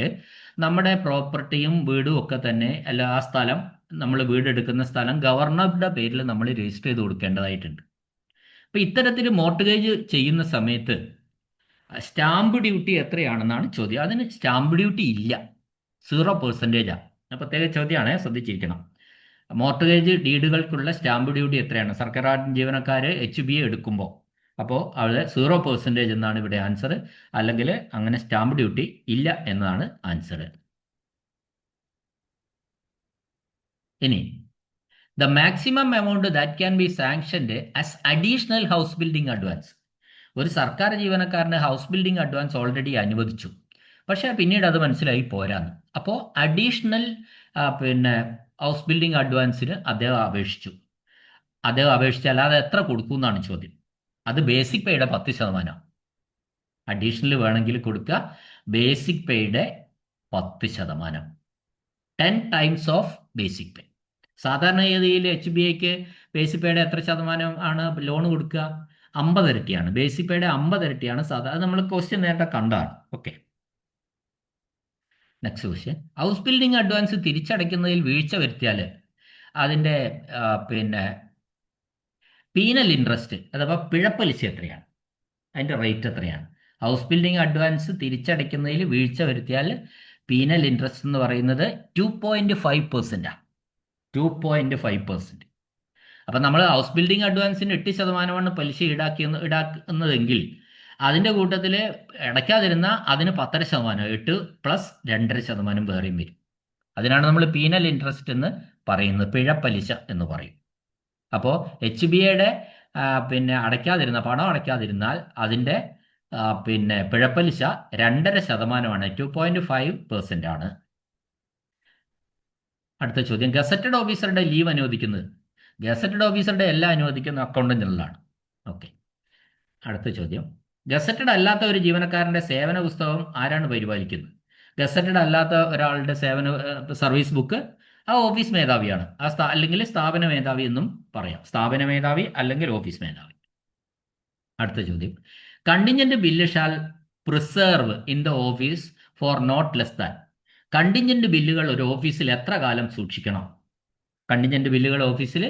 നമ്മുടെ പ്രോപ്പർട്ടിയും വീടും ഒക്കെ തന്നെ, അല്ല ആ സ്ഥലം, നമ്മൾ വീടെടുക്കുന്ന സ്ഥലം ഗവർണറുടെ പേരിൽ നമ്മൾ രജിസ്റ്റർ ചെയ്ത് കൊടുക്കേണ്ടതായിട്ടുണ്ട്. അപ്പൊ ഇത്തരത്തിൽ മോർട്ട്ഗേജ് ചെയ്യുന്ന സമയത്ത് സ്റ്റാമ്പ് ഡ്യൂട്ടി എത്രയാണെന്നാണ് ചോദ്യം. അതിന് സ്റ്റാമ്പ് ഡ്യൂട്ടി ഇല്ല, 0%. പ്രത്യേക ചോദ്യമാണ്, ശ്രദ്ധിച്ചിരിക്കണം. മോർട്ട്ഗേജ് ഡീഡുകൾക്കുള്ള സ്റ്റാമ്പ് ഡ്യൂട്ടി എത്രയാണ് സർക്കാർ ജീവനക്കാർ HBA എടുക്കുമ്പോൾ? അപ്പോൾ അവിടെ 0% എന്നാണ് ഇവിടെ ആൻസർ. അല്ലെങ്കിൽ അങ്ങനെ സ്റ്റാമ്പ് ഡ്യൂട്ടി ഇല്ല എന്നതാണ് ആൻസർ. ഇനി the maximum amount that can be sanctioned as additional house building advance. ഒരു സർക്കാർ ജീവനക്കാരന് ഹൗസ് ബിൽഡിംഗ് അഡ്വാൻസ് ഓൾറെഡി അനുവദിച്ചു, പക്ഷേ പിന്നീട് അത് മനസ്സിലായി പോരാന്ന്. അപ്പോൾ അഡീഷണൽ ഹൗസ് ബിൽഡിംഗ് അഡ്വാൻസിന് അദ്ദേഹം അപേക്ഷിച്ചാൽ അത് എത്ര കൊടുക്കും എന്നാണ് ചോദ്യം. അത് ബേസിക് പേയുടെ 10%. അഡീഷണൽ വേണമെങ്കിൽ കൊടുക്കുക, ബേസിക് പേയുടെ 10%, 10 ടൈംസ് ഓഫ് ബേസിക് പേ. സാധാരണഗതിയിൽ HBAക്ക് ബേസിക് പേയുടെ എത്ര ശതമാനം ആണ് ലോൺ കൊടുക്കുക? 50 ഇരട്ടിയാണ്. ബേസിക് പേയുടെ 50 ഇരട്ടിയാണ് സാധാരണ. നമ്മൾ ക്വസ്റ്റ്യൻ നേരത്തെ കണ്ടതാണ്. Okay, next question, house building advance തിരിച്ചടയ്ക്കുന്നതിൽ വീഴ്ച വരുത്തിയാൽ അതിൻ്റെ പീനൽ ഇൻട്രസ്റ്റ് അഥവാ പിഴപ്പലിശ എത്രയാണ്? അതിൻ്റെ റേറ്റ് എത്രയാണ്? ഹൗസ് ബിൽഡിംഗ് അഡ്വാൻസ് തിരിച്ചടയ്ക്കുന്നതിൽ വീഴ്ച വരുത്തിയാൽ പീനൽ ഇൻട്രസ്റ്റ് എന്ന് പറയുന്നത് 2.5%. 2.5%. അപ്പം നമ്മൾ ഹൗസ് ബിൽഡിംഗ് അഡ്വാൻസിന് 8% പലിശ ഈടാക്കുന്നതെങ്കിൽ അതിൻ്റെ കൂട്ടത്തിൽ അടയ്ക്കാതിരുന്ന അതിന് 10.5%, 8 പ്ലസ് 2.5% വേറെയും വരും. അതിനാണ് നമ്മൾ പീനൽ ഇൻട്രസ്റ്റ് എന്ന് പറയുന്നത്, പിഴപ്പലിശ എന്ന് പറയും. അപ്പോൾ HBAയുടെ പണം അടയ്ക്കാതിരുന്നാൽ അതിൻ്റെ പിഴപ്പലിശ 2.5%, 2.5% ആണ്. അടുത്ത ചോദ്യം, ഗസറ്റഡ് ഓഫീസറുടെ ലീവ് അനുവദിക്കുന്നത്. ഗസറ്റഡ് ഓഫീസറുടെ എല്ലാം അനുവദിക്കുന്ന അക്കൗണ്ടന്റ് ജനറലാണ്. ഓക്കെ, അടുത്ത ചോദ്യം, ഗസറ്റഡ് അല്ലാത്ത ഒരു ജീവനക്കാരൻ്റെ സേവന പുസ്തകം ആരാണ് പരിപാലിക്കുന്നത്? ഗസറ്റഡ് അല്ലാത്ത ഒരാളുടെ സർവീസ് ബുക്ക് ആ ഓഫീസ് മേധാവിയാണ്. അല്ലെങ്കിൽ സ്ഥാപന മേധാവി എന്നും പറയാം. സ്ഥാപന മേധാവി അല്ലെങ്കിൽ ഓഫീസ് മേധാവി. അടുത്ത ചോദ്യം, contingent bill shall preserve in the office for not less than. കണ്ടിൻജന്റ് ബില്ലുകൾ ഒരു ഓഫീസിൽ എത്ര കാലം സൂക്ഷിക്കണം? കണ്ടിൻജന്റ് ബില്ലുകൾ ഓഫീസിൽ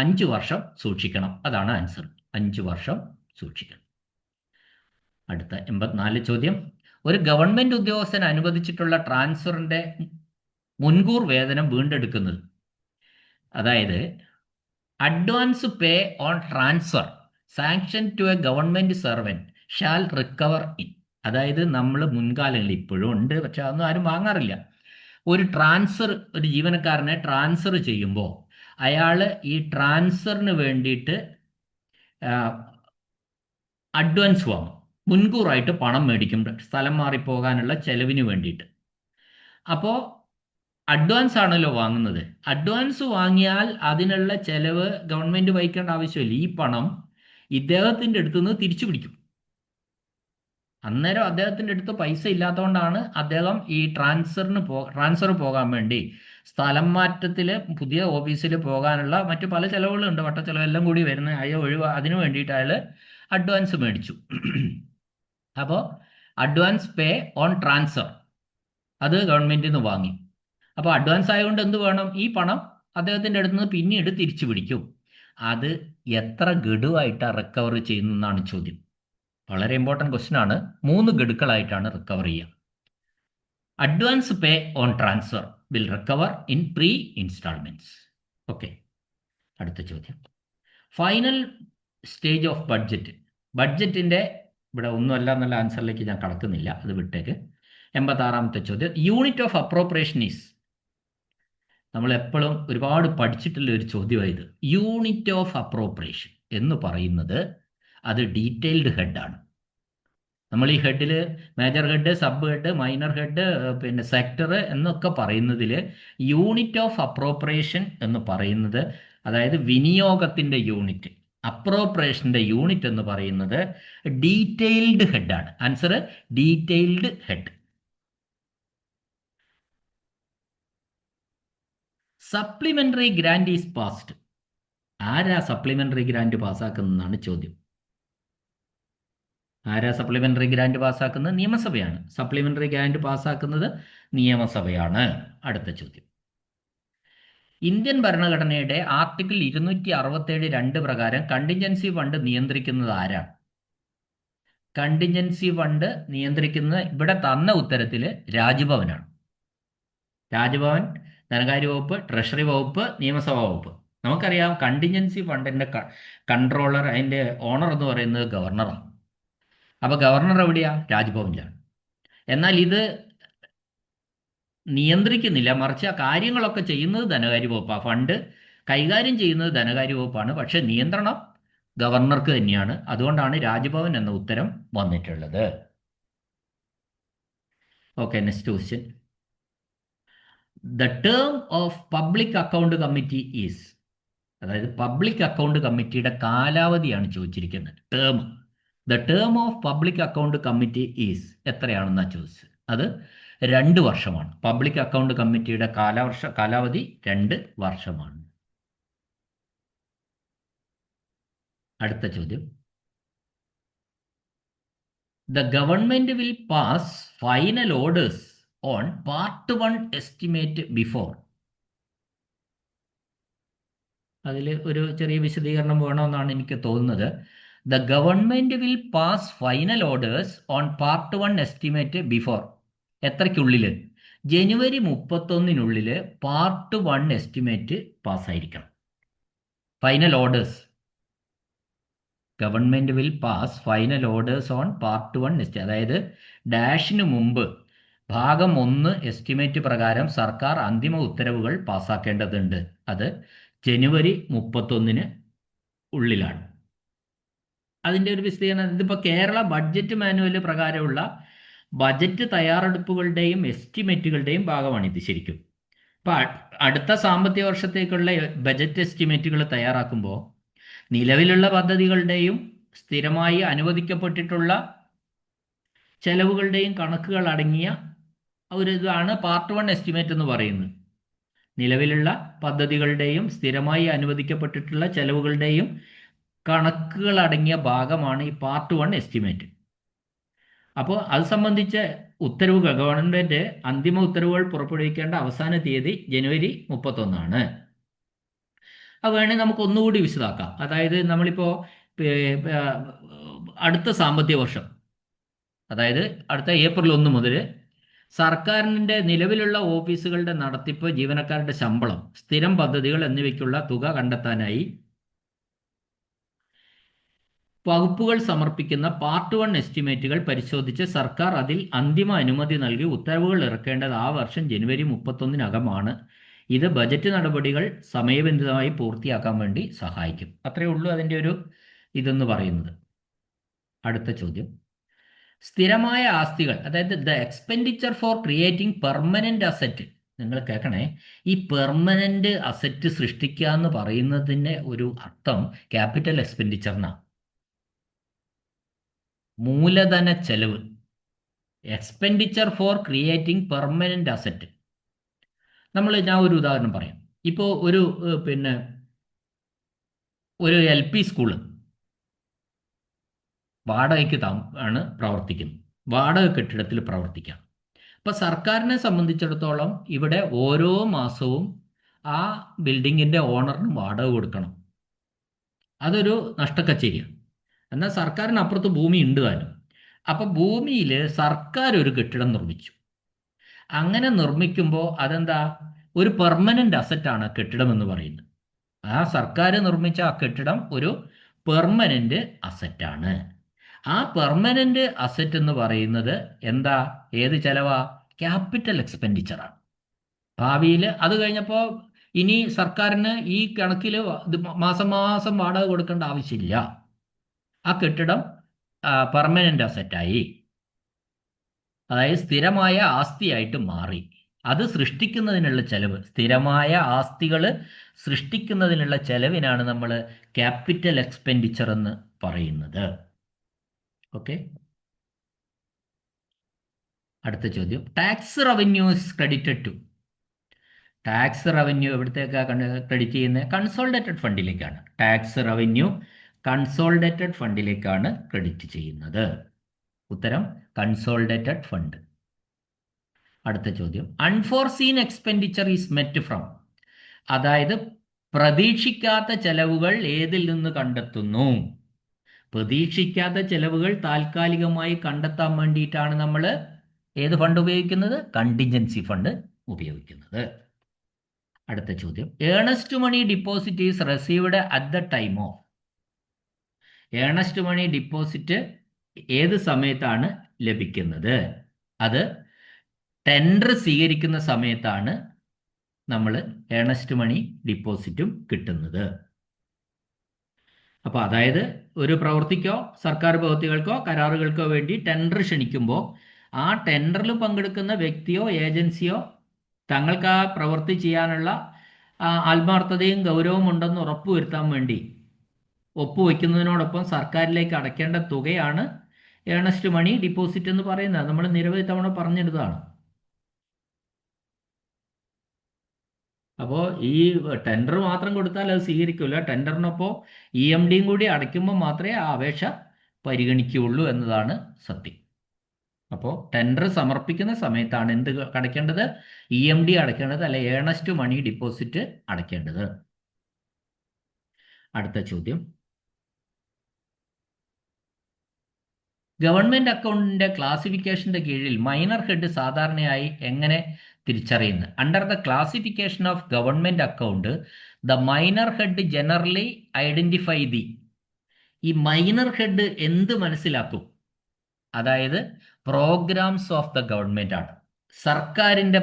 5 വർഷം സൂക്ഷിക്കണം. അതാണ് ആൻസർ, 5 വർഷം സൂക്ഷിക്കണം. അടുത്ത 84 ചോദ്യം, ഒരു ഗവൺമെന്റ് ഉദ്യോഗസ്ഥന് അനുവദിച്ചിട്ടുള്ള ട്രാൻസ്ഫറിന്റെ മുൻകൂർ വേതനം വീണ്ടെടുക്കുന്നത്. അതായത് advance pay on transfer sanction to a government servant shall recover in. അതായത് നമ്മൾ മുൻകാലങ്ങളിൽ, ഇപ്പോഴും ഉണ്ട് പക്ഷെ അതൊന്നും ആരും വാങ്ങാറില്ല, ഒരു ജീവനക്കാരനെ ട്രാൻസ്ഫർ ചെയ്യുമ്പോൾ അയാൾ ഈ ട്രാൻസ്ഫറിന് വേണ്ടിയിട്ട് അഡ്വാൻസ് വാങ്ങും. മുൻകൂറായിട്ട് പണം മേടിക്കും സ്ഥലം മാറിപ്പോകാനുള്ള ചെലവിന് വേണ്ടിയിട്ട്. അപ്പോൾ അഡ്വാൻസ് ആണല്ലോ വാങ്ങുന്നത്. അഡ്വാൻസ് വാങ്ങിയാൽ അതിനുള്ള ചെലവ് ഗവൺമെന്റ് വഹിക്കേണ്ട ആവശ്യമില്ല. ഈ പണം ഇദ്ദേഹത്തിൻ്റെ അടുത്ത് നിന്ന് തിരിച്ചു പിടിക്കും. അന്നേരം അദ്ദേഹത്തിൻ്റെ അടുത്ത് പൈസ ഇല്ലാത്തതുകൊണ്ടാണ് അദ്ദേഹം ഈ ട്രാൻസ്ഫർ പോകാൻ വേണ്ടി, സ്ഥലം മാറ്റത്തിൽ പുതിയ ഓഫീസിൽ പോകാനുള്ള മറ്റു പല ചിലവുകളുണ്ട്, വട്ടച്ചെലവെല്ലാം കൂടി വരുന്ന അതിനു വേണ്ടിയിട്ട് അയാൾ അഡ്വാൻസ് മേടിച്ചു. അപ്പോൾ അഡ്വാൻസ് പേ ഓൺ ട്രാൻസ്ഫർ അത് ഗവൺമെന്റിൽ നിന്ന് വാങ്ങി. അപ്പോൾ അഡ്വാൻസ് ആയതുകൊണ്ട് എന്ത് വേണം? ഈ പണം അദ്ദേഹത്തിൻ്റെ അടുത്ത് നിന്ന് പിന്നീട് തിരിച്ചു പിടിക്കും. അത് എത്ര ഗഡുവായിട്ടാണ് റിക്കവർ ചെയ്യുന്നതെന്നാണ് ചോദ്യം. വളരെ ഇമ്പോർട്ടൻറ്റ് ക്വസ്റ്റ്യൻ ആണ്. 3 ഗഡുക്കളായിട്ടാണ് റിക്കവർ ചെയ്യുക. Advance pay on transfer will recover in three instalments. Okay, അടുത്ത ചോദ്യം. Final stage of budget. ബഡ്ജറ്റിൻ്റെ ഇവിടെ ഒന്നുമല്ല എന്നുള്ള ആൻസറിലേക്ക് ഞാൻ കടക്കുന്നില്ല, അത് വിട്ടേക്ക്. 86ാമത്തെ ചോദ്യം. Unit of appropriation is. നമ്മൾ എപ്പോഴും ഒരുപാട് പഠിച്ചിട്ടുള്ള ഒരു ചോദ്യമായത്. യൂണിറ്റ് ഓഫ് അപ്രോപ്രിയേഷൻ എന്ന് പറയുന്നത് അത് ഡീറ്റെയിൽഡ് ഹെഡാണ്. നമ്മൾ ഈ ഹെഡിൽ major head, sub head, minor head, പിന്നെ സെക്ടർ എന്നൊക്കെ പറയുന്നതിൽ യൂണിറ്റ് ഓഫ് അപ്രോപ്രിയേഷൻ എന്ന് പറയുന്നത്, അതായത് വിനിയോഗത്തിൻ്റെ യൂണിറ്റ്, അപ്രോപ്രിയേഷൻ്റെ യൂണിറ്റ് എന്ന് പറയുന്നത് ഡീറ്റെയിൽഡ് ഹെഡാണ്. Answer detailed head. Supplementary grant is passed. ആരാ സപ്ലിമെന്ററി ഗ്രാൻഡ് പാസ്സാക്കുന്നതാണ് ചോദ്യം. ആരാ സപ്ലിമെന്ററി ഗ്രാൻഡ് പാസ്സാക്കുന്നത്? നിയമസഭയാണ്. സപ്ലിമെന്ററി ഗ്രാൻഡ് പാസ്സാക്കുന്നത് നിയമസഭയാണ്. അടുത്ത ചോദ്യം. ഇന്ത്യൻ ഭരണഘടനയുടെ ആർട്ടിക്കിൾ 267(2) പ്രകാരം കണ്ടിൻജൻസി ഫണ്ട് നിയന്ത്രിക്കുന്നത് ആരാണ്? കണ്ടിൻജൻസി ഫണ്ട് നിയന്ത്രിക്കുന്നത് ഇവിടെ തന്ന ഉത്തരത്തിൽ രാജ്ഭവനാണ്. രാജ്ഭവൻ, ധനകാര്യ വകുപ്പ്, ട്രഷറി വകുപ്പ്, നിയമസഭാ വകുപ്പ്. നമുക്കറിയാം കണ്ടിൻജൻസി ഫണ്ടിൻ്റെ കൺട്രോളർ, അതിൻ്റെ ഓണർ എന്ന് പറയുന്നത് ഗവർണറാണ്. അപ്പോൾ ഗവർണർ എവിടെയാ? രാജ്ഭവനിലാണ്. എന്നാൽ ഇത് നിയന്ത്രിക്കുന്നില്ല, മറിച്ച് ആ കാര്യങ്ങളൊക്കെ ചെയ്യുന്നത് ധനകാര്യ വകുപ്പാണ്. ഫണ്ട് കൈകാര്യം ചെയ്യുന്നത് ധനകാര്യ വകുപ്പാണ്, പക്ഷെ നിയന്ത്രണം ഗവർണർക്ക് തന്നെയാണ്. അതുകൊണ്ടാണ് രാജ്ഭവൻ എന്ന ഉത്തരം വന്നിട്ടുള്ളത്. Okay, next question. The term of public account committee is. അതായത് പബ്ലിക് അക്കൗണ്ട് കമ്മിറ്റിയുടെ കാലാവധിയാണ് ചോദിച്ചിരിക്കുന്നത്. Term. The term of public account committee is എത്രയാണെന്നാണ് ചോദിച്ചത്. അത് 2 വർഷമാണ്. പബ്ലിക് അക്കൗണ്ട് കമ്മിറ്റിയുടെ കാലാവധി 2 വർഷമാണ്. അടുത്ത ചോദ്യം. The government will pass final orders on part 1 estimate before. അതിൽ ഒരു ചെറിയ വിശദീകരണം വേണമെന്നാണ് എനിക്ക് തോന്നുന്നത്. The government will pass final orders on part 1 estimate before. എത്രയ്ക്കുള്ളിൽ? ജനുവരി 31-നുള്ളിൽ പാർട്ട് 1 എസ്റ്റിമേറ്റ് പാസ്സായിരിക്കണം. Final orders. Government will pass final orders on part 1 estimate, അതായത് ഡാഷിന് മുമ്പ് ഭാഗം 1 എസ്റ്റിമേറ്റ് പ്രകാരം സർക്കാർ അന്തിമ ഉത്തരവുകൾ പാസ്സാക്കേണ്ടതുണ്ട്. അത് ജനുവരി 31-ന് ഉള്ളിലാണ്. അതിൻ്റെ ഒരു വിശദീകരണം, ഇതിപ്പോൾ കേരള ബഡ്ജറ്റ് മാനുവൽ പ്രകാരമുള്ള ബജറ്റ് തയ്യാറെടുപ്പുകളുടെയും എസ്റ്റിമേറ്റുകളുടെയും ഭാഗമാണിത് ശരിക്കും. ഇപ്പം അടുത്ത സാമ്പത്തിക വർഷത്തേക്കുള്ള ബജറ്റ് എസ്റ്റിമേറ്റുകൾ തയ്യാറാക്കുമ്പോൾ നിലവിലുള്ള പദ്ധതികളുടെയും സ്ഥിരമായി അനുവദിക്കപ്പെട്ടിട്ടുള്ള ചെലവുകളുടെയും കണക്കുകൾ അടങ്ങിയ ഒരു ഇതാണ് പാർട്ട് 1 എസ്റ്റിമേറ്റ് എന്ന് പറയുന്നത്. നിലവിലുള്ള പദ്ധതികളുടെയും സ്ഥിരമായി അനുവദിക്കപ്പെട്ടിട്ടുള്ള ചെലവുകളുടെയും കണക്കുകൾ അടങ്ങിയ ഭാഗമാണ് ഈ പാർട്ട് 1 എസ്റ്റിമേറ്റ്. അപ്പോൾ അത് സംബന്ധിച്ച ഉത്തരവുകൾ, ഗവൺമെന്റ് അന്തിമ ഉത്തരവുകൾ പുറപ്പെടുവിക്കേണ്ട അവസാന തീയതി ജനുവരി 31 അത് വേണമെങ്കിൽ നമുക്ക് ഒന്നുകൂടി വിശദമാക്കാം. അതായത് നമ്മളിപ്പോൾ അടുത്ത സാമ്പത്തിക വർഷം, അതായത് അടുത്ത ഏപ്രിൽ 1 മുതൽ സർക്കാരിൻ്റെ നിലവിലുള്ള ഓഫീസുകളുടെ നടത്തിപ്പ്, ജീവനക്കാരുടെ ശമ്പളം, സ്ഥിരം പദ്ധതികൾ എന്നിവയ്ക്കുള്ള തുക കണ്ടെത്താനായി വകുപ്പുകൾ സമർപ്പിക്കുന്ന പാർട്ട് 1 എസ്റ്റിമേറ്റുകൾ പരിശോധിച്ച് സർക്കാർ അതിൽ അന്തിമ അനുമതി നൽകി ഉത്തരവുകൾ ഇറക്കേണ്ടത് ആ വർഷം ജനുവരി 31-നകമാണ്. ഇത് ബജറ്റ് നടപടികൾ സമയബന്ധിതമായി പൂർത്തിയാക്കാൻ വേണ്ടി സഹായിക്കും. അത്രയേ ഉള്ളൂ അതിൻ്റെ ഒരു ഇതെന്ന് പറയുന്നത്. അടുത്ത ചോദ്യം. സ്ഥിരമായ ആസ്തികൾ, അതായത് the expenditure four creating permanent asset. നിങ്ങൾ കേൾക്കണേ, ഈ പെർമനന്റ് അസറ്റ് സൃഷ്ടിക്കുക എന്ന് പറയുന്നതിൻ്റെ ഒരു അർത്ഥം ക്യാപിറ്റൽ എക്സ്പെൻഡിച്ചറിനാണ്. മൂലധന ചെലവ്, expenditure four creating permanent asset. ഞാൻ ഒരു ഉദാഹരണം പറയാം. ഇപ്പോൾ പിന്നെ ഒരു LP സ്കൂള് വാടകയ്ക്ക് ആണ് പ്രവർത്തിക്കുന്നത്, വാടക കെട്ടിടത്തിൽ പ്രവർത്തിക്കാം. അപ്പോൾ സർക്കാരിനെ സംബന്ധിച്ചിടത്തോളം ഇവിടെ ഓരോ മാസവും ആ ബിൽഡിങ്ങിൻ്റെ ഓണറിന് വാടക കൊടുക്കണം. അതൊരു നഷ്ടക്കച്ചേരിയാണ്. എന്നാൽ സർക്കാരിന് അപ്പുറത്ത് ഭൂമി ഉണ്ട് താനും. അപ്പം ഭൂമിയിൽ സർക്കാർ ഒരു കെട്ടിടം നിർമ്മിച്ചു. അങ്ങനെ നിർമ്മിക്കുമ്പോൾ അതെന്താ, ഒരു പെർമനന്റ് അസറ്റാണ് കെട്ടിടം എന്ന് പറയുന്നത്. ആ സർക്കാർ നിർമ്മിച്ച ആ കെട്ടിടം ഒരു പെർമനന്റ് അസറ്റാണ്. ആ പെർമനന്റ് അസറ്റ് എന്ന് പറയുന്നത് എന്താ, ഏത് ചെലവാ? ക്യാപിറ്റൽ എക്സ്പെൻഡിച്ചറാണ്. ഭാവിയിൽ അത് കഴിഞ്ഞപ്പോൾ ഇനി സർക്കാരിന് ഈ കണക്കിൽ മാസം മാസം വാടക കൊടുക്കേണ്ട ആവശ്യമില്ല. ആ കെട്ടിടം പെർമനന്റ് അസറ്റായി, അതായത് സ്ഥിരമായ ആസ്തിയായിട്ട് മാറി. അത് സൃഷ്ടിക്കുന്നതിനുള്ള ചെലവ്, സ്ഥിരമായ ആസ്തികൾ സൃഷ്ടിക്കുന്നതിനുള്ള ചെലവിനാണ് നമ്മൾ ക്യാപിറ്റൽ എക്സ്പെൻഡിച്ചർ എന്ന് പറയുന്നത്. ഓക്കെ, അടുത്ത ചോദ്യം. Tax revenue is credited to. Tax revenue എവിടത്തേക്കാണ് ക്രെഡിറ്റ് ചെയ്യുന്നത്? കൺസോളിഡേറ്റഡ് ഫണ്ടിലേക്കാണ്. ടാക്സ് റവന്യൂ കൺസോളിഡേറ്റഡ് ഫണ്ടിലേക്കാണ് ക്രെഡിറ്റ് ചെയ്യുന്നത്. ഉത്തരം കൺസോളിഡേറ്റഡ് ഫണ്ട്. അടുത്ത ചോദ്യം. Unforeseen expenditure is met from. അതായത് പ്രതീക്ഷിക്കാത്ത ചെലവുകൾ ഏതിൽ നിന്ന് കണ്ടെത്തുന്നു? പ്രതീക്ഷിക്കാത്ത ചെലവുകൾ താൽക്കാലികമായി കണ്ടെത്താൻ വേണ്ടിയിട്ടാണ് നമ്മൾ ഏത് ഫണ്ട് ഉപയോഗിക്കുന്നത്? കണ്ടിൻജൻസി ഫണ്ട് ഉപയോഗിക്കുന്നത്. അടുത്ത ചോദ്യം. Earnest money deposit is received at the time of. Earnest money deposit ഏത് സമയത്താണ് ലഭിക്കുന്നത്? അത് ടെൻഡർ സ്വീകരിക്കുന്ന സമയത്താണ് നമ്മൾ ഏണസ്റ്റ് മണി ഡിപ്പോസിറ്റും കിട്ടുന്നത്. അപ്പോൾ അതായത് ഒരു പ്രവൃത്തിക്കോ സർക്കാർ പ്രവൃത്തികൾക്കോ കരാറുകൾക്കോ വേണ്ടി ടെൻഡർ ക്ഷണിക്കുമ്പോൾ ആ ടെൻഡറിൽ പങ്കെടുക്കുന്ന വ്യക്തിയോ ഏജൻസിയോ തങ്ങൾക്ക് ആ പ്രവൃത്തി ചെയ്യാനുള്ള ആത്മാർത്ഥതയും ഗൗരവവും ഉണ്ടെന്ന് ഉറപ്പുവരുത്താൻ വേണ്ടി ഒപ്പുവെക്കുന്നതിനോടൊപ്പം സർക്കാരിലേക്ക് അടയ്ക്കേണ്ട തുകയാണ് ഏണസ്റ്റ് മണി ഡിപ്പോസിറ്റ് എന്ന് പറയുന്നത്. നമ്മൾ നിരവധി തവണ പറഞ്ഞിരുന്നതാണ്. അപ്പോൾ ഈ ടെൻഡർ മാത്രം കൊടുത്താൽ അത് സ്വീകരിക്കില്ല. ടെൻഡറിനൊപ്പം EMDയും കൂടി അടയ്ക്കുമ്പോൾ മാത്രമേ ആ അപേക്ഷ പരിഗണിക്കുകയുള്ളൂ എന്നതാണ് സത്യം. അപ്പോൾ ടെൻഡർ സമർപ്പിക്കുന്ന സമയത്താണ് എന്ത് അടയ്ക്കേണ്ടത്? EMD അടയ്ക്കേണ്ടത്, അല്ലെ ഏണസ്റ്റ് മണി ഡിപ്പോസിറ്റ് അടയ്ക്കേണ്ടത്. അടുത്ത ചോദ്യം. ഗവൺമെന്റ് അക്കൗണ്ടിന്റെ ക്ലാസിഫിക്കേഷന്റെ കീഴിൽ മൈനർ ഹെഡ് സാധാരണയായി എങ്ങനെ തിരിച്ചറിയുന്നത്? Under the classification of government account the minor head generally identify the. ഈ മൈനർ ഹെഡ് എന്ത് മനസ്സിലാക്കും? അതായത് പ്രോഗ്രാംസ് ഓഫ് ദ ഗവൺമെന്റ് ആണ്. സർക്കാരിന്റെ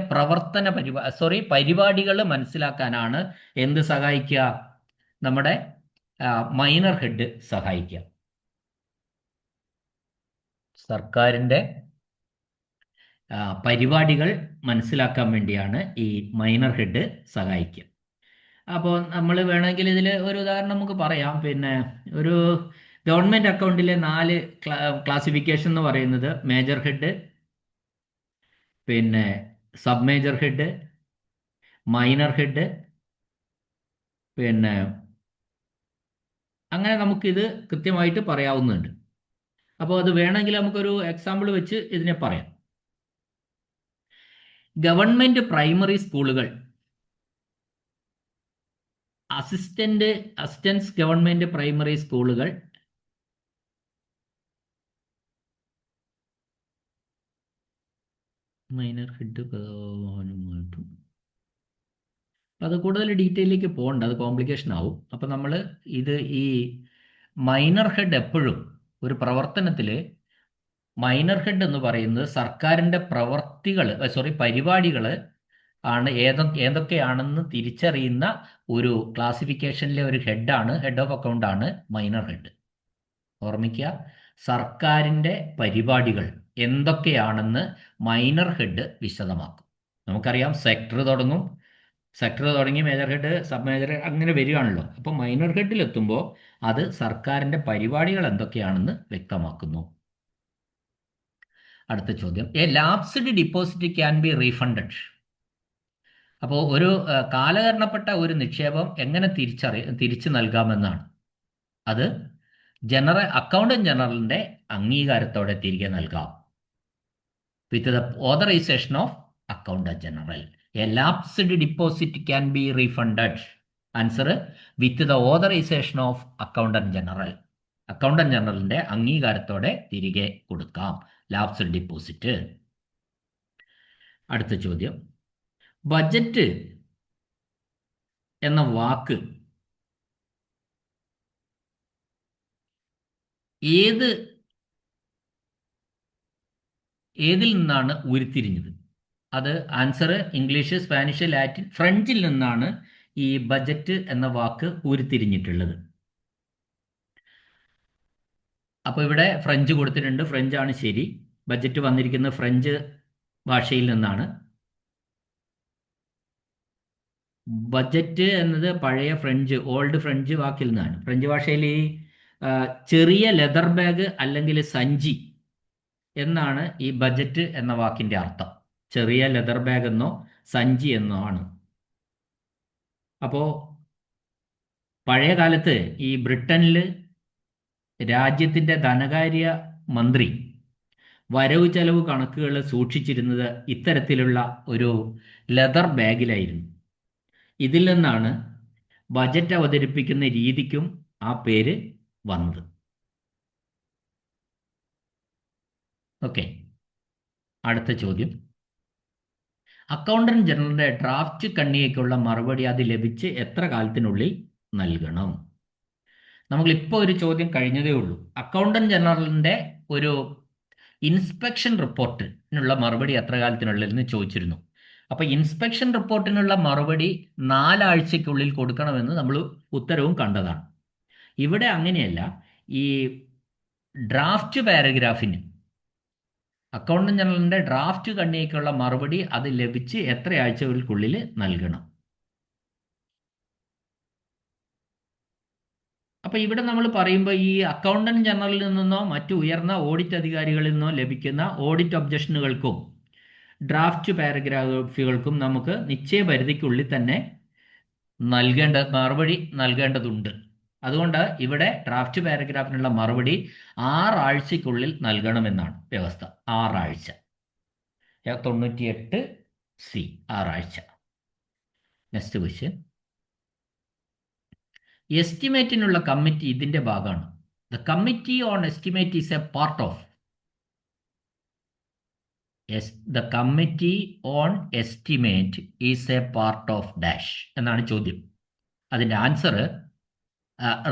പരിപാടികൾ മനസ്സിലാക്കാനാണ് എന്ത് സഹായിക്കുക? നമ്മുടെ മൈനർ ഹെഡ് സഹായിക്കുക. സർക്കാരിന്റെ പരിപാടികൾ മനസ്സിലാക്കാൻ വേണ്ടിയാണ് ഈ മൈനർ ഹെഡ് സഹായിക്കുക. അപ്പോൾ നമ്മൾ വേണമെങ്കിൽ ഇതിൽ ഒരു ഉദാഹരണം നമുക്ക് പറയാം. പിന്നെ ഒരു ഗവൺമെന്റ് അക്കൗണ്ടിലെ 4 ക്ലാസിഫിക്കേഷൻ എന്ന് പറയുന്നത് മേജർ ഹെഡ്, പിന്നെ sub major head, minor head, പിന്നെ അങ്ങനെ നമുക്കിത് കൃത്യമായിട്ട് പറയാവുന്നുണ്ട്. അപ്പോൾ അത് വേണമെങ്കിൽ നമുക്കൊരു എക്സാമ്പിൾ വെച്ച് ഇതിനെ പറയാം. ഗവൺമെന്റ് പ്രൈമറി സ്കൂളുകൾ, അസിസ്റ്റൻസ് ഗവൺമെന്റ് പ്രൈമറി സ്കൂളുകൾ മൈനർ ഹെഡ് പ്രധാനമായിട്ടും അത് കൂടുതൽ ഡീറ്റെയിലേക്ക് പോകണ്ട, അത് കോംപ്ലിക്കേഷൻ ആവും. അപ്പം നമ്മൾ ഈ മൈനർ ഹെഡ് എപ്പോഴും ഒരു പ്രവർത്തനത്തിൽ മൈനർ ഹെഡ് എന്ന് പറയുന്നത് സർക്കാരിൻ്റെ പരിപാടികൾ ആണ് ഏതൊക്കെയാണെന്ന് തിരിച്ചറിയുന്ന ഒരു ക്ലാസിഫിക്കേഷനിലെ ഒരു ഹെഡാണ്, ഹെഡ് ഓഫ് അക്കൗണ്ട് ആണ് മൈനർ ഹെഡ്. ഓർമ്മിക്കുക, സർക്കാരിൻ്റെ പരിപാടികൾ എന്തൊക്കെയാണെന്ന് മൈനർ ഹെഡ് വിശദമാക്കും. നമുക്കറിയാം സെക്ടർ തുടങ്ങി മേജർ ഹെഡ്, സബ് മേജർ അങ്ങനെ വരികയാണല്ലോ. അപ്പോൾ മൈനർ ഹെഡിലെത്തുമ്പോൾ അത് സർക്കാരിൻ്റെ പരിപാടികൾ എന്തൊക്കെയാണെന്ന് വ്യക്തമാക്കുന്നു. അടുത്ത ചോദ്യം, A lapsed deposit can be refunded. അപ്പോൾ ഒരു കാലഹരണപ്പെട്ട ഒരു നിക്ഷേപം എങ്ങനെ തിരിച്ചു നൽകാമെന്നാണ്. അത് അക്കൗണ്ടന്റ് ജനറലിന്റെ അംഗീകാരത്തോടെ തിരികെ നൽകാം. With the authorisation of accountant general. A lapsed deposit can be refunded. Answer, with the authorisation of accountant general. Accountant ജനറലിന്റെ അംഗീകാരത്തോടെ തിരികെ കൊടുക്കാം ലാപ്സ്ഡ് ഡിപ്പോസിറ്റ്. അടുത്ത ചോദ്യം, ബജറ്റ് എന്ന വാക്ക് ഏതിൽ നിന്നാണ് ഉരുത്തിരിഞ്ഞത്? അത് ആൻസർ ഇംഗ്ലീഷ്, സ്പാനിഷ്, ലാറ്റിൻ, ഫ്രഞ്ചിൽ നിന്നാണ് ഈ ബജറ്റ് എന്ന വാക്ക് ഉരുത്തിരിഞ്ഞിട്ടുള്ളത്. അപ്പോൾ ഇവിടെ ഫ്രഞ്ച് കൊടുത്തിട്ടുണ്ട്, ഫ്രഞ്ചാണ് ശരി. ബജറ്റ് വന്നിരിക്കുന്നത് ഫ്രഞ്ച് ഭാഷയിൽ നിന്നാണ്. ബജറ്റ് എന്നത് പഴയ ഓൾഡ് ഫ്രഞ്ച് വാക്കിൽ നിന്നാണ്. ഫ്രഞ്ച് ഭാഷയിൽ ഈ ചെറിയ ലെതർ ബാഗ് അല്ലെങ്കിൽ സഞ്ചി എന്നാണ് ഈ ബജറ്റ് എന്ന വാക്കിന്റെ അർത്ഥം. ചെറിയ ലെതർ ബാഗ് എന്നോ സഞ്ചി എന്നോ ആണ്. അപ്പോൾ പഴയ കാലത്ത് ഈ ബ്രിട്ടനിൽ രാജ്യത്തിൻ്റെ ധനകാര്യ മന്ത്രി വരവ് ചെലവ് കണക്കുകൾ സൂക്ഷിച്ചിരുന്നത് ഇത്തരത്തിലുള്ള ഒരു ലെതർ ബാഗിലായിരുന്നു. ഇതിൽ നിന്നാണ് ബജറ്റ് അവതരിപ്പിക്കുന്ന രീതിക്കും ആ പേര് വന്നത്. ഓക്കെ, അടുത്ത ചോദ്യം, അക്കൗണ്ടന്റ് ജനറലിന്റെ ഡ്രാഫ്റ്റ് കണ്ണിയേക്കുള്ള മറുപടി അത് ലഭിച്ച് എത്ര കാലത്തിനുള്ളിൽ നൽകണം? നമ്മളിപ്പോൾ ഒരു ചോദ്യം കഴിഞ്ഞതേ ഉള്ളൂ. അക്കൗണ്ടന്റ് ജനറലിന്റെ ഒരു ഇൻസ്പെക്ഷൻ റിപ്പോർട്ടിനുള്ള മറുപടി എത്ര കാലത്തിനുള്ളിൽ എന്ന് ചോദിച്ചിരുന്നു. അപ്പോൾ ഇൻസ്പെക്ഷൻ റിപ്പോർട്ടിനുള്ള മറുപടി 4 ആഴ്ചയ്ക്കുള്ളിൽ കൊടുക്കണമെന്ന് നമ്മൾ ഉത്തരവും കണ്ടതാണ്. ഇവിടെ അങ്ങനെയല്ല. ഈ ഡ്രാഫ്റ്റ് പാരഗ്രാഫിന് അക്കൗണ്ടന്റ് ജനറലിന്റെ ഡ്രാഫ്റ്റ് കണ്ണിയേക്കുള്ള മറുപടി അത് ലഭിച്ച് എത്ര ആഴ്ചകൾക്കുള്ളിൽ നൽകണം? അപ്പോൾ ഇവിടെ നമ്മൾ പറയുമ്പോൾ ഈ അക്കൗണ്ടന്റ് ജനറലിൽ നിന്നോ മറ്റു ഉയർന്ന ഓഡിറ്റ് അധികാരികളിൽ നിന്നോ ലഭിക്കുന്ന ഓഡിറ്റ് ഒബ്ജക്ഷനുകൾക്കും ഡ്രാഫ്റ്റ് പാരഗ്രാഫുകൾക്കും നമുക്ക് നിശ്ചയപരിധിക്കുള്ളിൽ തന്നെ മറുപടി നൽകേണ്ടതുണ്ട്. അതുകൊണ്ട് ഇവിടെ ഡ്രാഫ്റ്റ് പാരഗ്രാഫിനുള്ള മറുപടി 6 ആഴ്ചയ്ക്കുള്ളിൽ നൽകണമെന്നാണ് വ്യവസ്ഥ. 6 ആഴ്ച. 98C 6 ആഴ്ച. നെക്സ്റ്റ് ക്വസ്റ്റ്യൻ, എസ്റ്റിമേറ്റിനുള്ള കമ്മിറ്റി ഇതിന്റെ ഭാഗമാണ്. The committee on estimate is a part of. The committee on estimate is a part of dash എന്നാണ് ചോദ്യം. അതിന്റെ ആൻസർ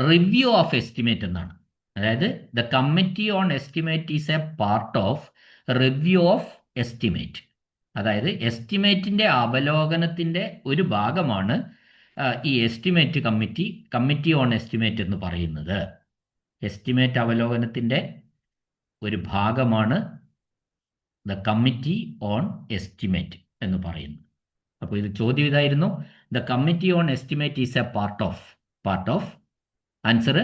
റിവ്യൂ ഓഫ് എസ്റ്റിമേറ്റ് എന്നാണ്. അതായത് the committee on estimate is a part of review of estimate. അതായത് എസ്റ്റിമേറ്റിന്റെ അവലോകനത്തിന്റെ ഒരു ഭാഗമാണ് ഈ estimate committee on estimate എന്ന് പറയുന്നത്. എസ്റ്റിമേറ്റ് അവലോകനത്തിന്റെ ഒരു ഭാഗമാണ് ദ കമ്മിറ്റി ഓൺ എസ്റ്റിമേറ്റ് എന്ന് പറയുന്നത്. അപ്പോൾ ഇത് ചോദ്യം ഇതായിരുന്നു, the committee on estimate is a part of answer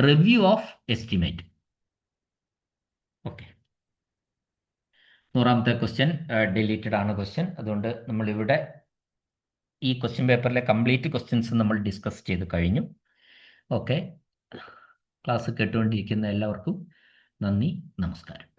review of estimate. Okay, 100ാമത്തെ ക്വസ്റ്റ്യൻ ഡിലീറ്റഡ് ആണ് ക്വസ്റ്റ്യൻ. അതുകൊണ്ട് നമ്മളിവിടെ ഈ ക്വസ്റ്റ്യൻ പേപ്പറിലെ കംപ്ലീറ്റ് ക്വസ്റ്റ്യൻസ് നമ്മൾ ഡിസ്കസ് ചെയ്ത് കഴിഞ്ഞു. ഓക്കെ, ക്ലാസ് കേട്ടുകൊണ്ടിരിക്കുന്ന എല്ലാവർക്കും നന്ദി, നമസ്കാരം.